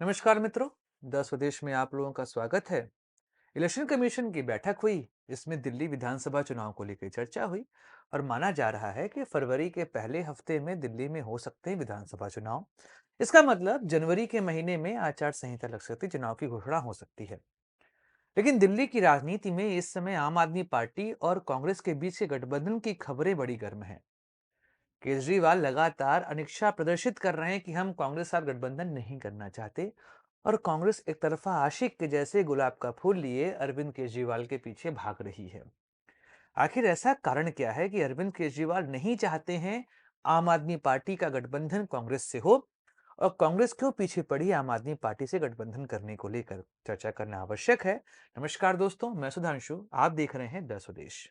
नमस्कार मित्रों। द स्वदेश में आप लोगों का स्वागत है। इलेक्शन कमीशन की बैठक हुई। इसमें दिल्ली विधानसभा चुनाव को लेकर चर्चा हुई और माना जा रहा है कि फरवरी के पहले हफ्ते में दिल्ली में हो सकते हैं विधानसभा चुनाव। इसका मतलब जनवरी के महीने में आचार संहिता लग सकती, चुनाव की घोषणा हो सकती है। लेकिन दिल्ली की राजनीति में इस समय आम आदमी पार्टी और कांग्रेस के बीच के गठबंधन की खबरें बड़ी गर्म है। केजरीवाल लगातार अनिच्छा प्रदर्शित कर रहे हैं कि हम कांग्रेस साथ गठबंधन नहीं करना चाहते, और कांग्रेस एक तरफा आशिक के जैसे गुलाब का फूल लिए अरविंद केजरीवाल के पीछे भाग रही है। आखिर ऐसा कारण क्या है कि अरविंद केजरीवाल नहीं चाहते हैं आम आदमी पार्टी का गठबंधन कांग्रेस से हो, और कांग्रेस क्यों पीछे पड़ी आम आदमी पार्टी से गठबंधन करने को लेकर चर्चा करना आवश्यक है। नमस्कार दोस्तों, मैं सुधांशु, आप देख रहे हैं द स्वदेश।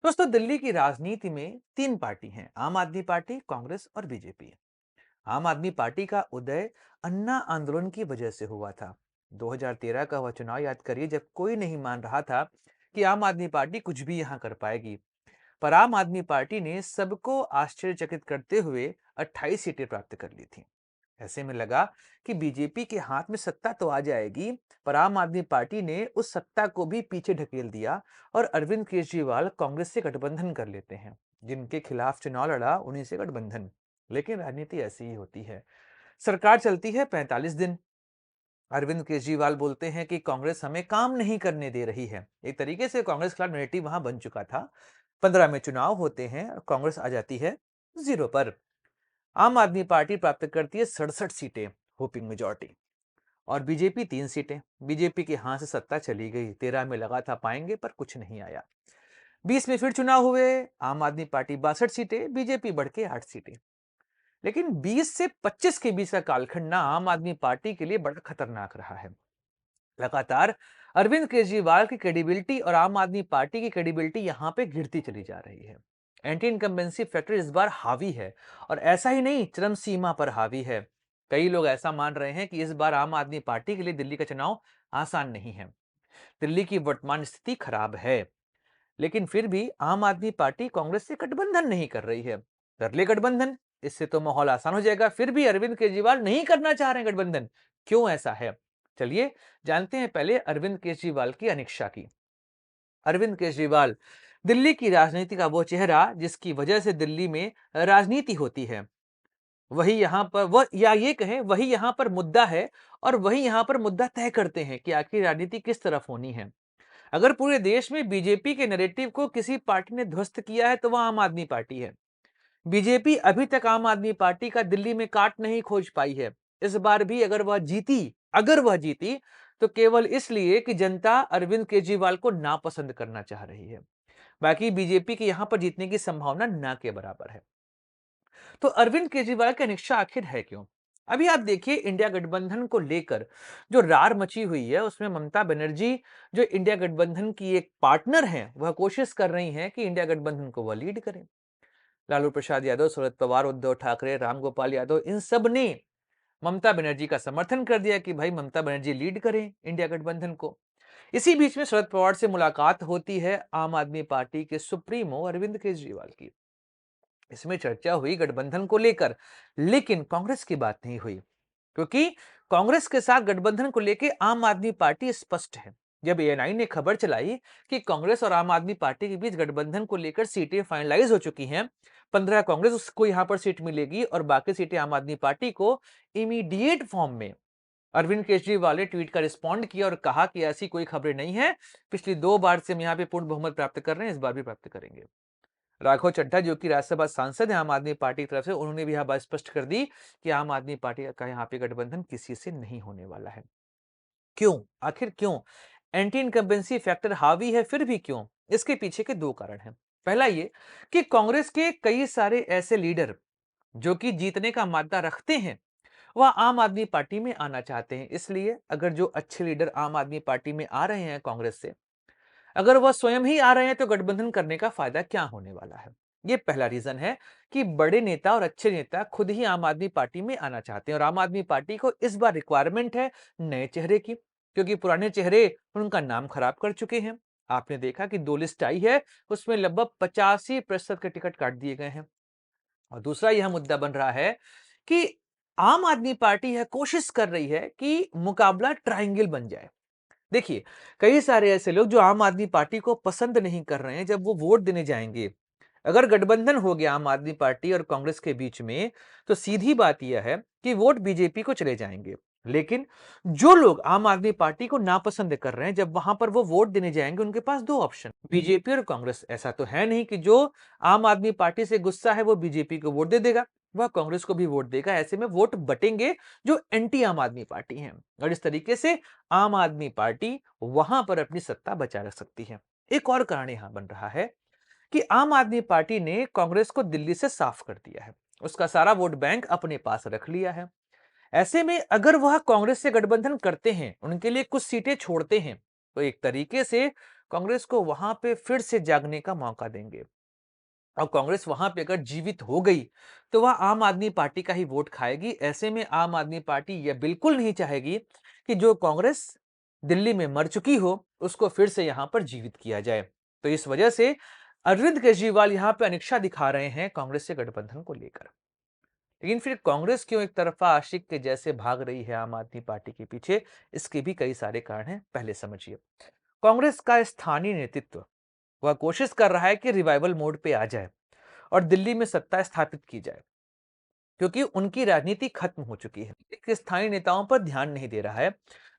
दोस्तों, दिल्ली की राजनीति में तीन पार्टी हैं, आम आदमी पार्टी, कांग्रेस और बीजेपी। आम आदमी पार्टी का उदय अन्ना आंदोलन की वजह से हुआ था। 2013 का वह चुनाव याद करिए, जब कोई नहीं मान रहा था कि आम आदमी पार्टी कुछ भी यहां कर पाएगी। पर आम आदमी पार्टी ने सबको आश्चर्यचकित करते हुए 28 सीटें प्राप्त कर ली थी। ऐसे में लगा कि बीजेपी के हाथ में सत्ता तो आ जाएगी, पर आम आदमी पार्टी ने उस सत्ता को भी पीछे ढकेल दिया और अरविंद केजरीवाल कांग्रेस से गठबंधन कर लेते हैं। जिनके खिलाफ चुनाव लड़ा उन्हीं से गठबंधन। लेकिन राजनीति ऐसी ही होती है। सरकार चलती है 45 दिन। अरविंद केजरीवाल बोलते हैं कि कांग्रेस हमें काम नहीं करने दे रही है। एक तरीके से कांग्रेस के खिलाफ नैरेटिव वहां बन चुका था। 15 में चुनाव होते हैं और कांग्रेस आ जाती है जीरो पर। आम आदमी पार्टी प्राप्त करती है 67 सीटें, होपिंग मेजॉरिटी। और बीजेपी 3 सीटें। बीजेपी के हाथ से सत्ता चली गई। 13 में लगा था पाएंगे, पर कुछ नहीं आया। 20 में फिर चुनाव हुए। आम आदमी पार्टी 62 सीटें, बीजेपी बढ़ के 8 सीटें। लेकिन 20 से 25 के बीच का कालखंड ना आम आदमी पार्टी के लिए बड़ा खतरनाक रहा है। लगातार अरविंद केजरीवाल की क्रेडिबिलिटी और आम आदमी पार्टी की क्रेडिबिलिटी यहां पे गिरती चली जा रही है। एंटी इनकम्बेंसी फैक्टर इस बार हावी है, और ऐसा ही नहीं, चरम सीमा पर हावी है। कई लोग ऐसा मान रहे हैं कि इस बार आम आदमी पार्टी के लिए दिल्ली का चुनाव आसान नहीं है। दिल्ली की वर्तमान स्थिति खराब है, लेकिन फिर भी आम आदमी पार्टी कांग्रेस से गठबंधन नहीं कर रही है। कर ले गठबंधन, इससे तो माहौल आसान हो जाएगा। फिर भी अरविंद केजरीवाल नहीं करना चाह रहे हैं गठबंधन। क्यों ऐसा है, चलिए जानते हैं पहले अरविंद केजरीवाल की अनिच्छा की। अरविंद केजरीवाल दिल्ली की राजनीति का वो चेहरा जिसकी वजह से दिल्ली में राजनीति होती है। वही यहां पर वह, या ये कहें वही यहां पर मुद्दा है, और वही यहां पर मुद्दा तय करते हैं कि आखिर राजनीति किस तरफ होनी है। अगर पूरे देश में बीजेपी के नैरेटिव को किसी पार्टी ने ध्वस्त किया है तो वह आम आदमी पार्टी है। बीजेपी अभी तक आम आदमी पार्टी का दिल्ली में काट नहीं खोज पाई है। इस बार भी अगर वह जीती तो केवल इसलिए कि जनता अरविंद केजरीवाल को नापसंद करना चाह रही है। बाकी बीजेपी की यहां पर जीतने की संभावना ना के बराबर है। तो अरविंद केजरीवाल की अनिच्छा आखिर है क्यों? अभी आप देखिए, इंडिया गठबंधन को लेकर जो रार मची हुई है, उसमें ममता बनर्जी, जो इंडिया गठबंधन की एक पार्टनर है, वह कोशिश कर रही हैं कि इंडिया गठबंधन को वह लीड करें। लालू प्रसाद यादव, शरद पवार, उद्धव ठाकरे, रामगोपाल यादव, इन सब ने ममता बनर्जी का समर्थन कर दिया कि भाई ममता बनर्जी लीड करें इंडिया गठबंधन को। इसी बीच में शरद पवार से मुलाकात होती है आम आदमी पार्टी के सुप्रीमो अरविंद केजरीवाल की। इसमें चर्चा हुई गठबंधन को लेकर, लेकिन कांग्रेस की बात नहीं हुई, क्योंकि कांग्रेस के साथ गठबंधन को लेकर आम आदमी पार्टी स्पष्ट है। जब एएनआई ने खबर चलाई कि कांग्रेस और आम आदमी पार्टी के बीच गठबंधन को लेकर सीटें फाइनलाइज हो चुकी हैं, 15 कांग्रेस को यहां पर सीट मिलेगी और बाकी सीटें आम आदमी पार्टी को, इमीडिएट फॉर्म में अरविंद केजरीवाल ने ट्वीट का रिस्पॉन्ड किया और कहा कि ऐसी कोई खबरें नहीं है। पिछली 2 बार से हम यहाँ पे पूर्ण बहुमत प्राप्त कर रहे हैं, इस बार भी प्राप्त करेंगे। राघव चड्ढा, जो कि राज्यसभा सांसद है आम आदमी पार्टी की तरफ से, उन्होंने भी यह बात स्पष्ट कर दी कि आम आदमी पार्टी का यहाँ पे गठबंधन किसी से नहीं होने वाला है। क्यों? आखिर क्यों? एंटी इनकम्बेंसी फैक्टर हावी है, फिर भी क्यों? इसके पीछे के 2 कारण हैं। पहला ये कि कांग्रेस के कई सारे ऐसे लीडर जो कि जीतने का मादा रखते हैं, वह आम आदमी पार्टी में आना चाहते हैं। इसलिए अगर जो अच्छे लीडर आम आदमी पार्टी में आ रहे हैं कांग्रेस से, अगर वह स्वयं ही आ रहे हैं तो गठबंधन करने का फायदा क्या होने वाला है। ये पहला रीजन है कि बड़े नेता और अच्छे नेता खुद ही आम आदमी पार्टी में आना चाहते हैं, और आम आदमी पार्टी को इस बार रिक्वायरमेंट है नए चेहरे की, क्योंकि पुराने चेहरे उनका नाम खराब कर चुके हैं। आपने देखा कि 2 लिस्ट आई है, उसमें लगभग 85% के टिकट काट दिए गए हैं। और दूसरा यह मुद्दा बन रहा है कि आम आदमी पार्टी यह कोशिश कर रही है कि मुकाबला ट्रायंगल बन जाए। देखिए, कई सारे ऐसे लोग जो आम आदमी पार्टी को पसंद नहीं कर रहे हैं, जब वो वोट देने जाएंगे, अगर गठबंधन हो गया आम आदमी पार्टी और कांग्रेस के बीच में, तो सीधी बात यह है कि वोट बीजेपी को चले जाएंगे। लेकिन जो लोग आम आदमी पार्टी को नापसंद कर रहे हैं, जब वहां पर वो वोट देने जाएंगे, उनके पास दो ऑप्शन, बीजेपी और कांग्रेस। ऐसा तो है नहीं कि जो आम आदमी पार्टी से गुस्सा है वो बीजेपी को वोट दे देगा, वह कांग्रेस को भी वोट देगा। ऐसे में वोट बटेंगे जो एंटी आम आदमी पार्टी हैं, और इस तरीके से आम आदमी पार्टी वहां पर अपनी सत्ता बचा रख सकती है। एक और कारण यहां बन रहा है कि आम आदमी पार्टी ने कांग्रेस को दिल्ली से साफ कर दिया है, उसका सारा वोट बैंक अपने पास रख लिया है। ऐसे में अगर वह कांग्रेस से गठबंधन करते हैं, उनके लिए कुछ सीटें छोड़ते हैं, तो एक तरीके से कांग्रेस को वहां पे फिर से जागने का मौका देंगे। और कांग्रेस वहां पे अगर जीवित हो गई, तो वह आम आदमी पार्टी का ही वोट खाएगी। ऐसे में आम आदमी पार्टी यह बिल्कुल नहीं चाहेगी कि जो कांग्रेस दिल्ली में मर चुकी हो, उसको फिर से यहां पर जीवित किया जाए। तो इस वजह से अरविंद केजरीवाल यहां पे अनिच्छा दिखा रहे हैं कांग्रेस से गठबंधन को लेकर। लेकिन फिर कांग्रेस क्यों एक तरफा आशिक के जैसे भाग रही है आम आदमी पार्टी के पीछे, इसके भी कई सारे कारण हैं, पहले समझिए। कांग्रेस का स्थानीय नेतृत्व वह कोशिश कर रहा है कि रिवाइवल मोड पे आ जाए और दिल्ली में सत्ता स्थापित की जाए, क्योंकि उनकी राजनीति खत्म हो चुकी है। एक स्थानीय नेताओं पर ध्यान नहीं दे रहा है,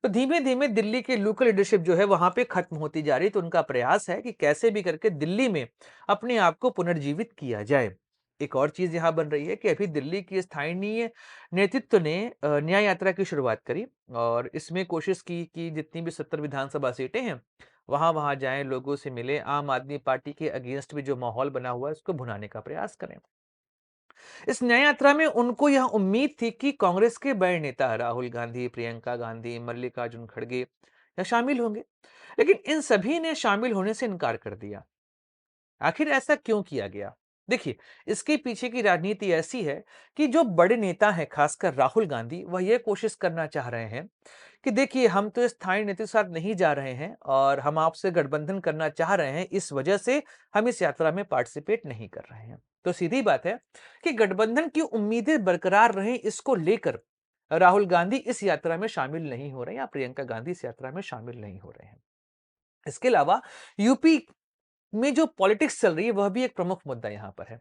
तो धीमे धीमे दिल्ली की लोकल लीडरशिप जो है वहां पे खत्म होती जा रही है। तो उनका प्रयास है कि कैसे भी करके दिल्ली में अपने आप को पुनर्जीवित किया जाए। एक और चीज यहां बन रही है कि अभी दिल्ली की स्थानीय नेतृत्व ने न्याय यात्रा की शुरुआत करी, और इसमें कोशिश की कि जितनी भी 70 विधानसभा सीटें हैं, वहां वहां जाएं, लोगों से मिले, आम आदमी पार्टी के अगेंस्ट भी जो माहौल बना हुआ है उसको भुनाने का प्रयास करें। इस न्याय यात्रा में उनको यह उम्मीद थी कि कांग्रेस के बड़े नेता राहुल गांधी, प्रियंका गांधी, मल्लिकार्जुन खड़गे या शामिल होंगे, लेकिन इन सभी ने शामिल होने से इनकार कर दिया। आखिर ऐसा क्यों किया गया? देखिए, इसके पीछे की राजनीति ऐसी है कि जो बड़े नेता हैं, खासकर राहुल गांधी, वह यह कोशिश करना चाह रहे हैं कि देखिए, हम तो स्थानीय नेता के साथ नहीं जा रहे हैं और हम आपसे गठबंधन करना चाह रहे हैं, इस वजह से हम इस यात्रा में पार्टिसिपेट नहीं कर रहे हैं। तो सीधी बात है कि गठबंधन की उम्मीदें बरकरार रहें, इसको लेकर राहुल गांधी इस यात्रा में शामिल नहीं हो रहे हैं, या प्रियंका गांधी इस यात्रा में शामिल नहीं हो रहे हैं। इसके अलावा यूपी में जो पॉलिटिक्स चल रही है, वह भी एक प्रमुख मुद्दा यहां पर है।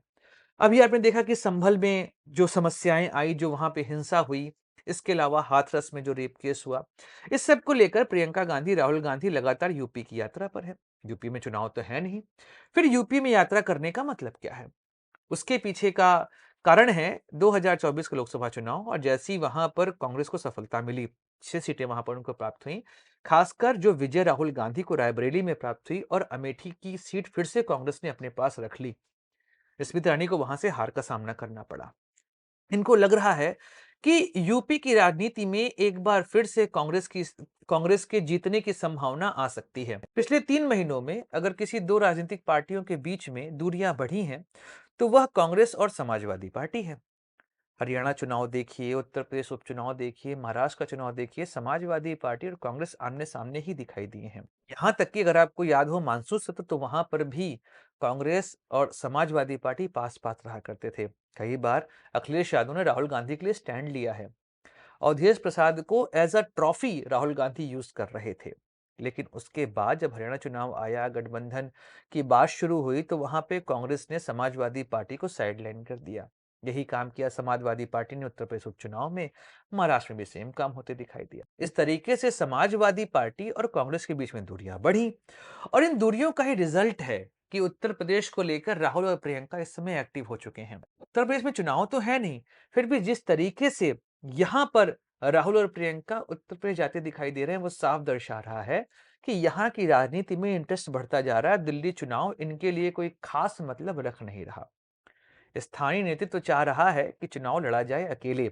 अभी आपने देखा कि संभल में जो समस्याएं आई, जो वहां पे हिंसा हुई, इसके अलावा हाथरस में जो रेप केस हुआ, इस सब को लेकर प्रियंका गांधी, राहुल गांधी लगातार यूपी की यात्रा पर है। यूपी में चुनाव तो है नहीं, फिर यूपी में यात्रा करने का मतलब क्या है? उसके पीछे का कारण है 2024 के लोकसभा चुनाव, और जैसी वहां पर कांग्रेस को सफलता मिली, 6 सीटें वहां पर उनको प्राप्त हुई, खासकर जो विजय राहुल गांधी को रायबरेली में प्राप्त हुई, और अमेठी की सीट फिर से कांग्रेस ने अपने पास रख ली। स्मृति ईरानी को वहां से हार का सामना करना पड़ा। इनको लग रहा है कि यूपी की राजनीति में एक बार फिर से कांग्रेस के जीतने की संभावना आ सकती है। पिछले 3 महीनों में अगर किसी दो राजनीतिक पार्टियों के बीच में दूरियां बढ़ी हैं, तो वह कांग्रेस और समाजवादी पार्टी है। हरियाणा चुनाव देखिए, उत्तर प्रदेश उपचुनाव देखिए, महाराष्ट्र का चुनाव देखिए, समाजवादी पार्टी और कांग्रेस आमने सामने ही दिखाई दिए हैं। यहां तक कि अगर आपको याद हो मानसून सत्र, तो वहां पर भी कांग्रेस और समाजवादी पार्टी पास पास रहा करते थे। कई बार अखिलेश यादव ने राहुल गांधी के लिए स्टैंड लिया है। अवधेश प्रसाद को as a trophy Rahul Gandhi use कर रहे थे। लेकिन उसके बाद जब हरियाणा चुनाव आया, गठबंधन की बात शुरू हुई, तो वहां पे कांग्रेस ने समाजवादी पार्टी को साइडलाइन कर दिया। यही काम किया समाजवादी पार्टी ने उत्तर प्रदेश उपचुनाव में, महाराष्ट्र में भी सेम काम होते दिखाई दिया। इस तरीके से समाजवादी पार्टी और कांग्रेस के बीच में दूरियां बढ़ी, और इन दूरियों का ही रिजल्ट है कि उत्तर प्रदेश को लेकर राहुल और प्रियंका इस समय एक्टिव हो चुके हैं। उत्तर प्रदेश में चुनाव तो है नहीं, फिर भी जिस तरीके से यहां पर राहुल और प्रियंका उत्तर प्रदेश जाते दिखाई दे रहे हैं, वो साफ दर्शा रहा है कि यहाँ की राजनीति में इंटरेस्ट बढ़ता जा रहा है। दिल्ली चुनाव इनके लिए कोई खास मतलब रख नहीं रहा। स्थानीय नेतृत्व चाह रहा है कि चुनाव लड़ा जाए अकेले,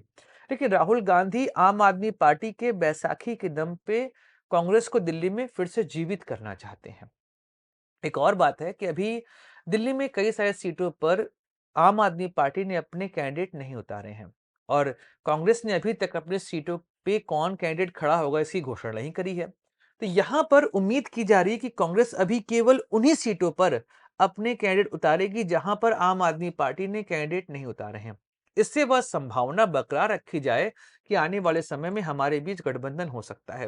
लेकिन राहुल गांधी आम आदमी पार्टी के बैसाखी के दम पे कांग्रेस को दिल्ली में फिर से जीवित करना चाहते हैं। एक और बात है कि अभी दिल्ली में कई सारी सीटों पर आम आदमी पार्टी ने अपने कैंडिडेट नहीं उतारे हैं, और कांग्रेस ने अभी तक अपनी सीटों पे कौन कैंडिडेट खड़ा होगा इसकी घोषणा नहीं करी है। तो यहां पर उम्मीद की जा रही है कि कांग्रेस अभी केवल उन्हीं सीटों पर अपने कैंडिडेट उतारेगी जहां पर आम आदमी पार्टी ने कैंडिडेट नहीं उतारे हैं। इससे वह संभावना बरकरार रखी जाए कि आने वाले समय में हमारे बीच गठबंधन हो सकता है।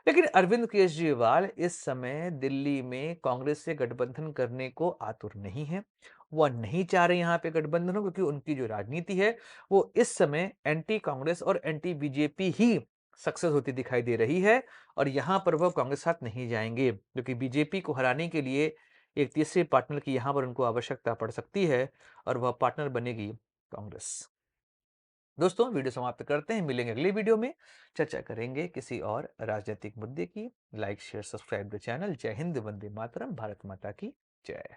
लेकिन अरविंद केजरीवाल इस समय दिल्ली में कांग्रेस से गठबंधन करने को आतुर नहीं है। वह नहीं चाह रहे यहाँ पे गठबंधन हो, क्योंकि उनकी जो राजनीति है वो इस समय एंटी कांग्रेस और एंटी बीजेपी ही सक्सेस होती दिखाई दे रही है। और यहां पर वह कांग्रेस साथ नहीं जाएंगे, क्योंकि बीजेपी को हराने के लिए एक तीसरे पार्टनर की यहां पर उनको आवश्यकता पड़ सकती है, और वह पार्टनर बनेगी कांग्रेस। दोस्तों, वीडियो समाप्त करते हैं, मिलेंगे अगली वीडियो में। चर्चा करेंगे किसी और राजनीतिक मुद्दे की। Like share subscribe the channel. जय हिंद, वंदे मातरम, भारत माता की जय।